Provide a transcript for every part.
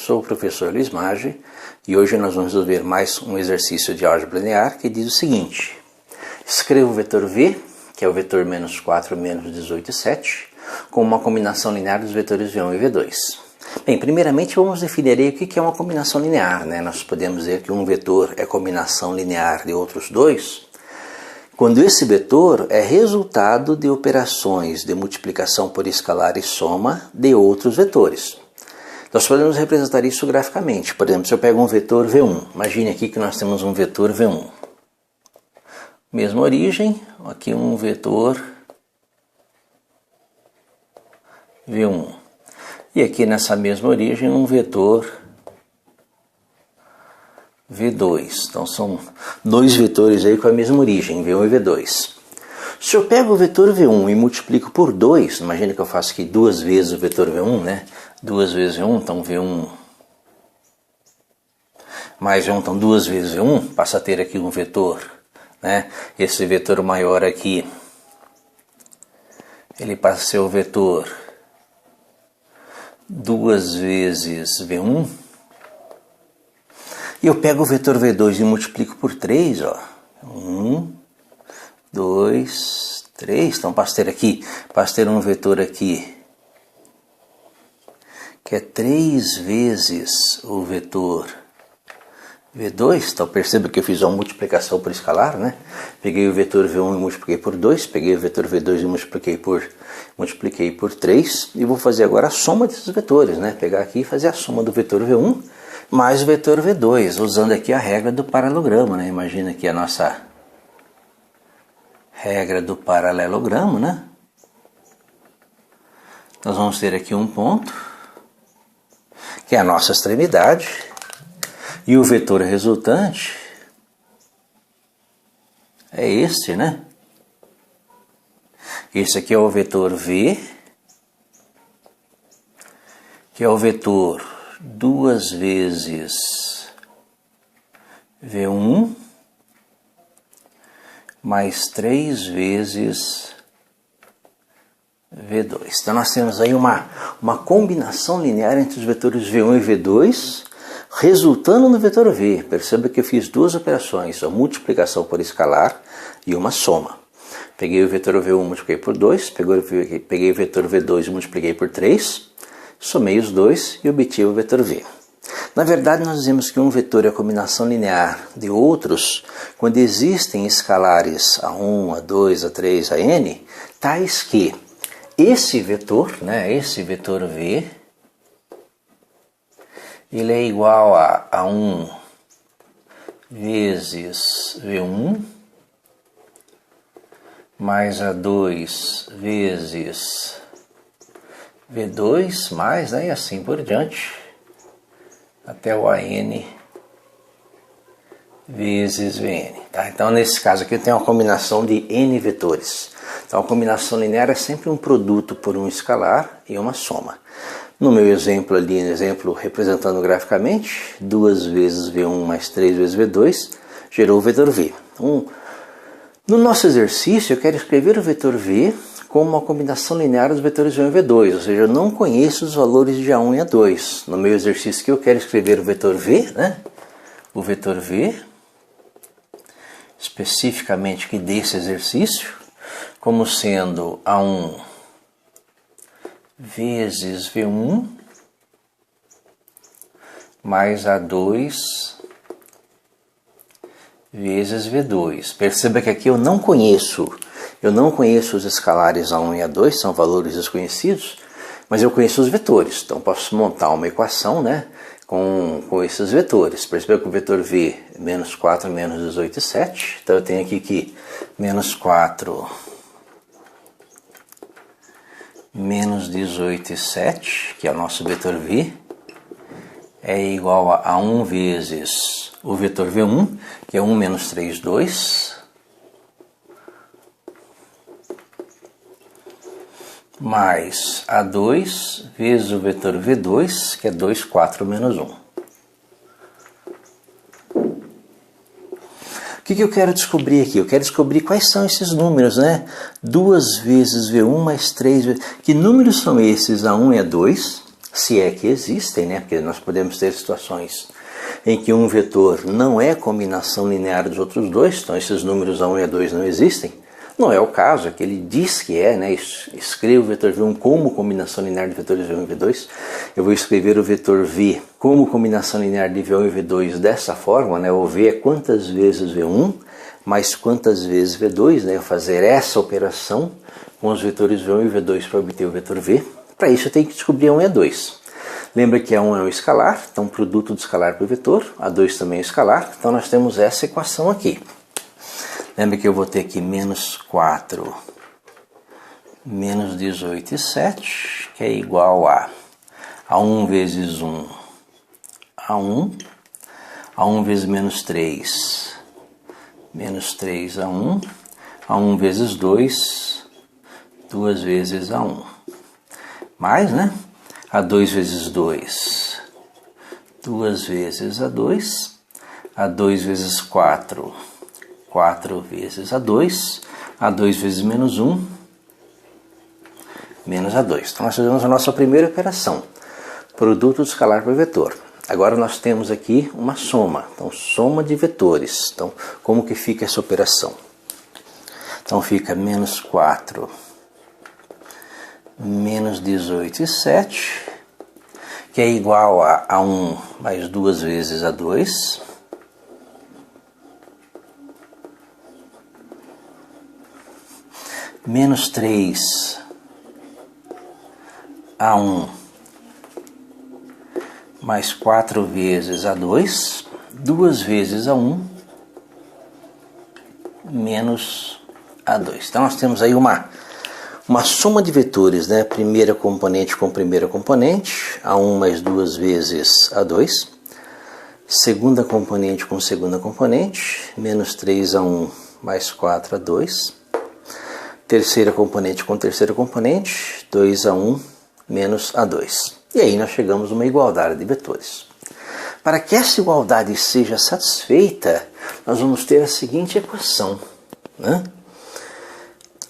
sou o professor Luiz Maggi e hoje nós vamos resolver mais um exercício de álgebra linear que diz o seguinte: escreva o vetor V, que é o vetor menos 4 menos 18 e 7, com uma combinação linear dos vetores V1 e V2. Bem, primeiramente vamos definir aí o que é uma combinação linear, né? Nós podemos dizer que um vetor é combinação linear de outros dois quando esse vetor é resultado de operações de multiplicação por escalar e soma de outros vetores. Nós podemos representar isso graficamente. Por exemplo, se eu pego um vetor V1, imagine aqui que nós temos um vetor V1. Mesma origem, aqui um vetor V1. E aqui nessa mesma origem um vetor V2. Então são dois vetores aí com a mesma origem, V1 e V2. Se eu pego o vetor V1 e multiplico por 2, imagina que eu faço aqui duas vezes o vetor V1, né? 2 vezes V1, então V1 mais V1, então 2 vezes V1, passa a ter aqui um vetor, né? Esse vetor maior aqui, ele passa a ser o vetor 2 vezes V1. E eu pego o vetor V2 e multiplico por 3, ó. 1, 2, 3. Então passa a ter um vetor aqui que é 3 vezes o vetor V2. Então perceba que eu fiz uma multiplicação por escalar, né? Peguei o vetor V1 e multipliquei por 2, peguei o vetor V2 e multipliquei por 3, e vou fazer agora a soma desses vetores, né? Pegar aqui e fazer a soma do vetor V1 mais o vetor V2, usando aqui a regra do paralelogramo, né? Imagina aqui a nossa regra do paralelogramo, né? Nós vamos ter aqui um ponto, que é a nossa extremidade, e o vetor resultante é este, né? Esse aqui é o vetor V, que é o vetor 2 vezes V1 mais 3 vezes V2. Então nós temos aí uma combinação linear entre os vetores V1 e V2, resultando no vetor V. Perceba que eu fiz duas operações, a multiplicação por escalar e uma soma. Peguei o vetor V1 e multipliquei por 2, peguei o vetor V2 e multipliquei por 3, somei os dois e obtive o vetor V. Na verdade, nós dizemos que um vetor é a combinação linear de outros quando existem escalares A1, A2, A3, AN, tais que esse vetor, né, esse vetor V, ele é igual a A1 vezes V1 mais A2 vezes V2 mais, né, e assim por diante, até o AN vezes Vn. Tá? Então, nesse caso aqui, eu tenho uma combinação de N vetores. Então, a combinação linear é sempre um produto por um escalar e uma soma. No meu exemplo ali, representando graficamente, 2 vezes V1 mais 3 vezes V2, gerou o vetor V. No nosso exercício, eu quero escrever o vetor V como uma combinação linear dos vetores V1 e V2, ou seja, eu não conheço os valores de A1 e A2. No meu exercício aqui eu quero escrever o vetor V, né? O vetor V, especificamente aqui desse exercício, como sendo A1 vezes V1 mais A2 vezes V2. Perceba que aqui eu não conheço os escalares A1 e A2, são valores desconhecidos, mas eu conheço os vetores. Então posso montar uma equação, né, com esses vetores. Perceba que o vetor V é menos 4 menos 18 e 7. Então eu tenho aqui que menos 4 menos 18 e 7, que é o nosso vetor V, é igual a 1 vezes o vetor V1, que é 1 menos 3, 2, mais A2 vezes o vetor V2, que é 2, 4 menos 1. O que eu quero descobrir aqui? Eu quero descobrir quais são esses números, né? 2 vezes V1 mais 3 vezes... Que números são esses, A1 e A2? se é que existem, né? Porque nós podemos ter situações em que um vetor não é combinação linear dos outros dois, então esses números A1 e A2 não existem. Não é o caso, é que ele diz que é, né? Escrevo o vetor V1 como combinação linear de vetores V1 e V2. Eu vou escrever o vetor V como combinação linear de V1 e V2 dessa forma, né? O V é quantas vezes V1 mais quantas vezes V2, né? Eu fazer essa operação com os vetores V1 e V2 para obter o vetor V. Para isso eu tenho que descobrir A1 e A2. Lembra que A1 é um escalar, então produto do escalar para o vetor, A2 também é um escalar, então nós temos essa equação aqui. Lembra que eu vou ter aqui menos 4 menos 18,7, que é igual a A1 vezes 1, A1 vezes menos 3, menos 3 A1 vezes 2, 2 vezes A1. Mais, né? A2 vezes 2, 2 vezes A2, A2 vezes 4, 4 vezes A2, A2 vezes menos 1, menos A2. Então nós fizemos a nossa primeira operação, produto do escalar para o vetor. Agora nós temos aqui uma soma, então soma de vetores. Então como que fica essa operação? Então fica menos 4 menos 18,7, que é igual a A1 mais 2 vezes A2, menos 3 A1 mais 4 vezes A2, 2 vezes A1 menos A2. Então nós temos aí uma soma de vetores, né? Primeira componente com primeira componente, A1 mais 2 vezes A2. Segunda componente com segunda componente, menos 3A1 mais 4A2. Terceira componente com terceira componente, 2A1 menos A2. E aí nós chegamos a uma igualdade de vetores. Para que essa igualdade seja satisfeita, nós vamos ter a seguinte equação, né?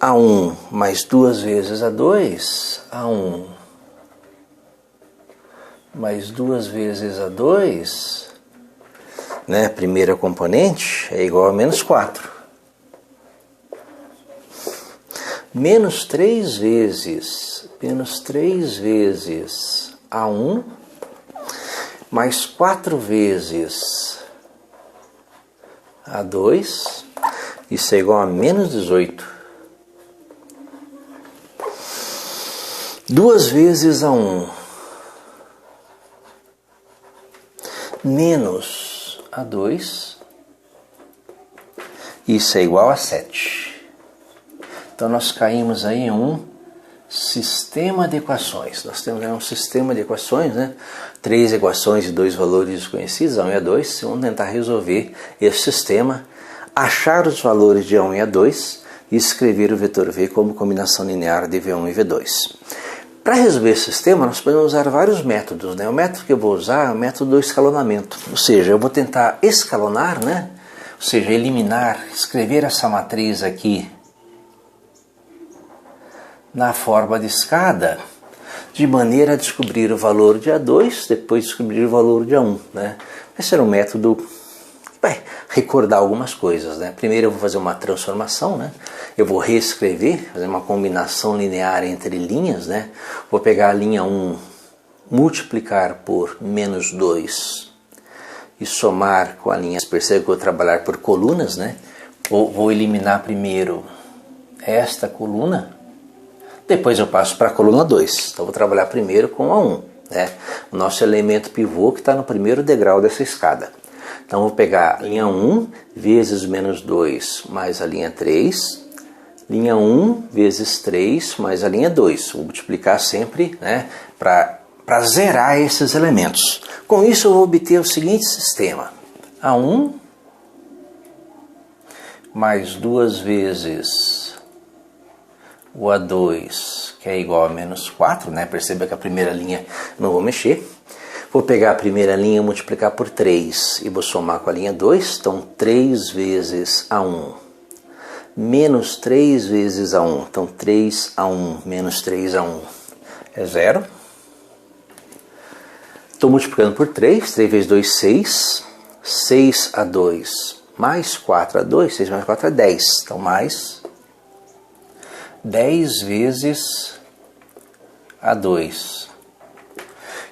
A1 mais 2 vezes A2, A1 mais 2 vezes A2, né? Primeira componente é igual a menos 4. Menos 3 vezes A1 mais 4 vezes A2, isso é igual a menos 18. 2 vezes A1 menos A2, isso é igual a 7. Então nós caímos aí em um sistema de equações. Nós temos aí um sistema de equações, né? 3 equações de 2 valores desconhecidos, A1 e A2. Vamos tentar resolver esse sistema, achar os valores de A1 e A2 e escrever o vetor V como combinação linear de V1 e V2. Para resolver esse sistema, nós podemos usar vários métodos, né? O método que eu vou usar é o método do escalonamento. Ou seja, eu vou tentar escalonar, né? Ou seja, eliminar, escrever essa matriz aqui na forma de escada, de maneira a descobrir o valor de A2, depois descobrir o valor de A1, né? Esse era um método que vai recordar algumas coisas, né? Primeiro eu vou fazer uma transformação, né? Eu vou reescrever, fazer uma combinação linear entre linhas, né? Vou pegar a linha 1, multiplicar por menos 2 e somar com a linha. Percebe que eu vou trabalhar por colunas, né? Vou eliminar primeiro esta coluna, depois eu passo para a coluna 2. Então vou trabalhar primeiro com a 1, né? O nosso elemento pivô que está no primeiro degrau dessa escada. Então vou pegar a linha 1 vezes menos 2 mais a linha 3, linha 1 vezes 3 mais a linha 2. Vou multiplicar sempre, né, para zerar esses elementos. Com isso eu vou obter o seguinte sistema. A1 mais 2 vezes o A2, que é igual a menos 4, né? Perceba que a primeira linha não vou mexer. Vou pegar a primeira linha e multiplicar por 3 e vou somar com a linha 2. Então 3 vezes A1 menos 3 vezes A1. Então 3A1 menos 3A1 é 0. Estou multiplicando por 3, 3 vezes 2, 6, 6A2 mais 4A2, 6 mais 4 é 10, então mais 10 vezes A2,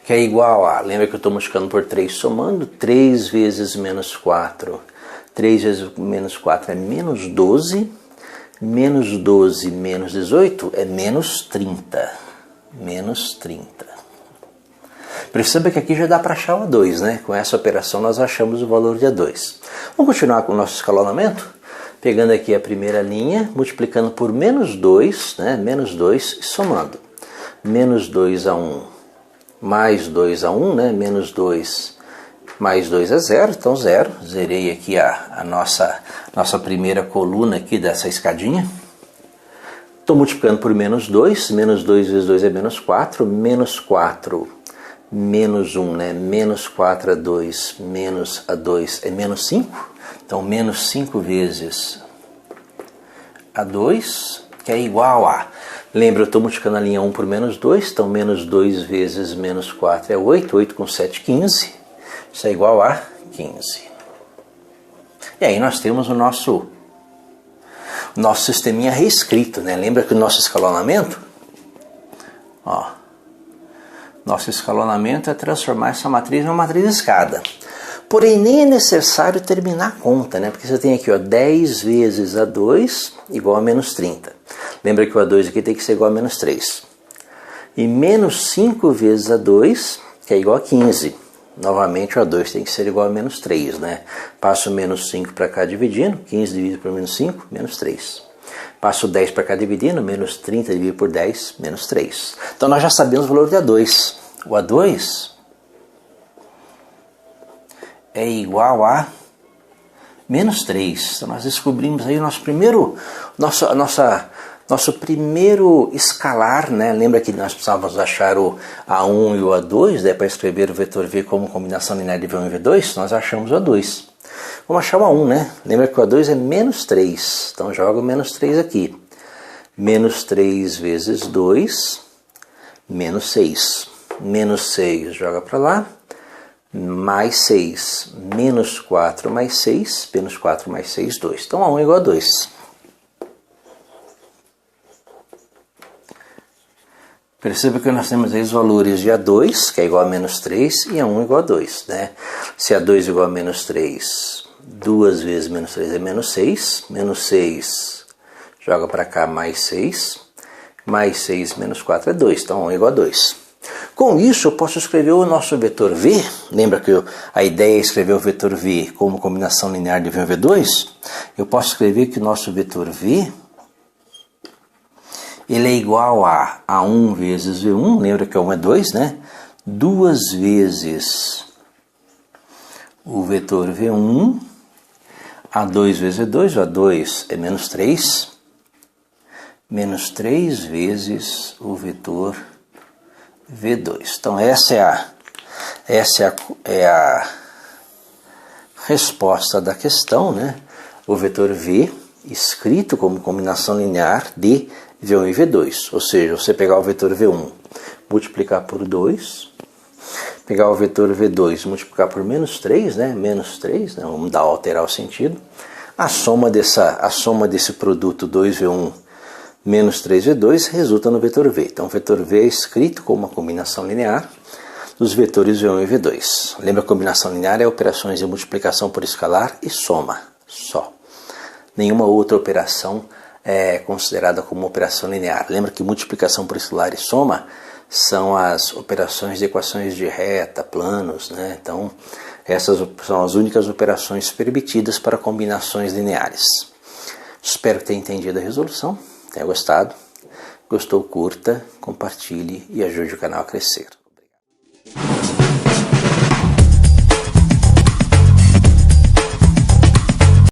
que é igual a, lembra que eu estou multiplicando por 3 somando, 3 vezes menos 4, 3 vezes menos 4 é menos 12, menos 12 menos 18 é menos 30, menos 30. Perceba que aqui já dá para achar o A2, né? Com essa operação nós achamos o valor de A2. Vamos continuar com o nosso escalonamento? Pegando aqui a primeira linha, multiplicando por menos 2, né? Menos 2 e somando. Menos 2A1 mais 2A1, né? Menos 2 mais 2 é 0, então 0. Zerei aqui a nossa primeira coluna aqui dessa escadinha. Estou multiplicando por menos 2 vezes 2 é menos 4, menos 4 menos 1, né? Menos 4A2 menos A2 é menos 5. Então, menos 5 vezes A2, que é igual a... Lembra, eu estou multiplicando a linha 1 por menos 2. Então, menos 2 vezes menos 4 é 8. 8 com 7, 15. Isso é igual a 15. E aí nós temos o nosso sisteminha reescrito, né? Lembra que o nosso escalonamento... Ó, nosso escalonamento é transformar essa matriz em uma matriz escada. Porém, nem é necessário terminar a conta, né? Porque você tem aqui, ó, 10 vezes A2 igual a menos 30. Lembra que o A2 aqui tem que ser igual a menos 3. E menos 5 vezes A2, que é igual a 15. Novamente, o A2 tem que ser igual a menos 3, né? Passo menos 5 para cá dividindo. 15 dividido por menos 5, menos 3. Passo 10 para cá dividindo, menos 30 dividido por 10, menos 3. Então nós já sabemos o valor de A2. O A2 é igual a menos 3. Então nós descobrimos aí o nosso primeiro escalar, né? Lembra que nós precisávamos achar o A1 e o A2, né? Para escrever o vetor V como combinação linear de V1 e V2, nós achamos o A2. Vamos achar o A1, né? Lembra que o A2 é menos 3. Então joga o menos 3 aqui. Menos 3 vezes 2, menos 6. Menos 6 joga para lá. Mais 6. Menos 4 mais 6. Menos 4 mais 6, 2. Então A1 é igual a 2. Perceba que nós temos aí os valores de A2, que é igual a menos 3, e A1 igual a 2, né? Se A2 igual a menos 3, 2 vezes menos 3 é menos 6. Menos 6 joga para cá mais 6. Mais 6 menos 4 é 2. Então A1 igual a 2. Com isso eu posso escrever o nosso vetor V. Lembra que a ideia é escrever o vetor V como combinação linear de V1 e V2? Eu posso escrever que o nosso vetor V... ele é igual a A1 vezes V1, lembra que A1 é 2, né? 2 vezes o vetor V1, A2 vezes V2, o A2 é menos 3, menos 3 vezes o vetor V2. Então essa é a resposta da questão, né? O vetor V escrito como combinação linear de V1 e V2, ou seja, você pegar o vetor V1, multiplicar por 2, pegar o vetor V2, multiplicar por menos 3, né? Menos 3, né? Vamos alterar o sentido. A soma desse produto 2V1 menos 3V2 resulta no vetor V. Então o vetor V é escrito como uma combinação linear dos vetores V1 e V2. Lembra, a combinação linear é operações de multiplicação por escalar e soma, só. Nenhuma outra operação é considerada como operação linear. Lembra que multiplicação por escalar e soma são as operações de equações de reta, planos, né? Então, essas são as únicas operações permitidas para combinações lineares. Espero que tenha entendido a resolução, tenha gostado. Gostou, curta, compartilhe e ajude o canal a crescer.